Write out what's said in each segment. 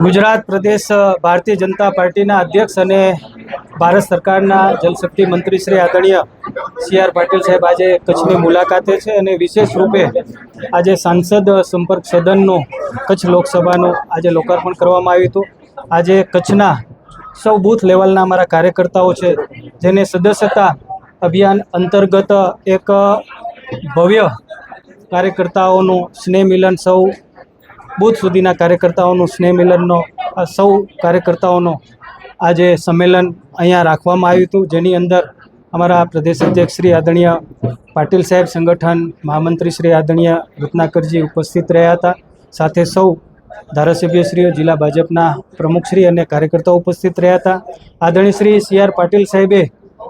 ગુજરાત પ્રદેશ ભારતીય જનતા પાર્ટીના અધ્યક્ષ અને ભારત સરકારના જલશક્તિ મંત્રી શ્રી આદરણીય સી આર પાટીલ સાહેબ આજે કચ્છની મુલાકાતે છે અને વિશેષ રૂપે આજે સાંસદ સંપર્ક સદનનું કચ્છ લોકસભાનું આજે લોકાર્પણ કરવામાં આવ્યું હતું। આજે કચ્છના સૌ બૂથ લેવલના અમારા કાર્યકર્તાઓ છે જેને સદસ્યતા અભિયાન અંતર્ગત એક ભવ્ય કાર્યકર્તાઓનું સ્નેહ મિલન, સૌ બૂથ સુધીના કાર્યકર્તાઓનું સ્નેહ મિલનનો સૌ કાર્યકર્તાઓનો આજે સંમેલન અહીંયા રાખવામાં આવ્યું હતું, જેની અંદર અમારા પ્રદેશ અધ્યક્ષ શ્રી આદરણીય પાટીલ સાહેબ, સંગઠન મહામંત્રી શ્રી આદરણીય રત્નાકરજી ઉપસ્થિત રહ્યા હતા। સાથે સૌ ધારાસભ્યશ્રીઓ, જિલ્લા ભાજપના પ્રમુખશ્રી અને કાર્યકર્તાઓ ઉપસ્થિત રહ્યા હતા। આદરણીય શ્રી સી આર પાટીલ સાહેબે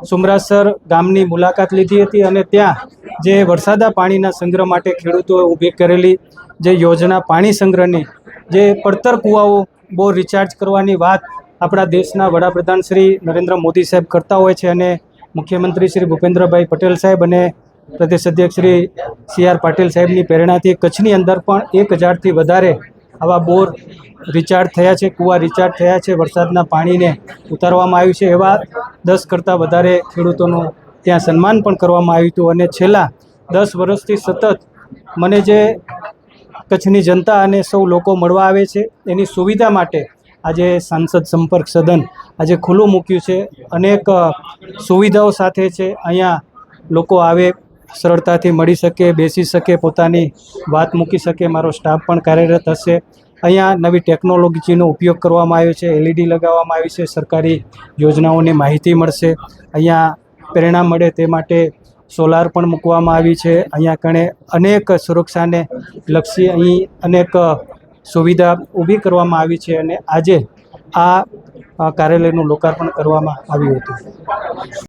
સુમરાસર ગામની મુલાકાત લીધી હતી અને ત્યાં જે વરસાદા પાણીના સંગ્રહ માટે ખેડૂતોએ ઊભી કરેલી જે યોજના પાણી સંગ્રહની, જે પડતર કૂવાઓ બોર રિચાર્જ કરવાની વાત આપણા દેશના વડાપ્રધાન શ્રી નરેન્દ્ર મોદી સાહેબ કરતા હોય છે અને મુખ્યમંત્રી શ્રી ભૂપેન્દ્રભાઈ પટેલ સાહેબ અને પ્રદેશ અધ્યક્ષ શ્રી સી આર પાટીલ સાહેબની પ્રેરણાથી કચ્છની અંદર પણ 1000થી વધારે આવા બોર રિચાર્જ થયા છે, કૂવા રિચાર્જ થયા છે, વરસાદના પાણીને ઉતારવામાં આવ્યું છે। એવા 10 કરતાં વધારે ખેડૂતોનું ત્યાં સન્માન પણ કરવામાં આવ્યું હતું અને છેલ્લા 10 વર્ષથી સતત મને જે કચ્છની જનતા અને સૌ લોકો મળવા આવે છે એની સુવિધા માટે આજે સાંસદ સંપર્ક સદન આજે ખુલ્લું મૂક્યું છે। અનેક સુવિધાઓ સાથે છે, અહીંયા લોકો આવે, સરળતાથી મળી શકે, બેસી શકે, પોતાની વાત મૂકી શકે, મારો સ્ટાફ પણ કાર્યરત હશે। અહીંયા નવી ટેકનોલોજીનો ઉપયોગ કરવામાં આવ્યો છે, LED લગાવવામાં આવી છે, સરકારી યોજનાઓની માહિતી મળશે, અહીંયા પ્રેરણા મળે તે માટે સોલાર પણ મૂકવામાં આવી છે। અહીંયા કણે અનેક સુરક્ષાને લક્ષી અહીં અનેક સુવિધા ઊભી કરવામાં આવી છે અને આજે આ કાર્યાલયનું લોકાર્પણ કરવામાં આવ્યું હતું।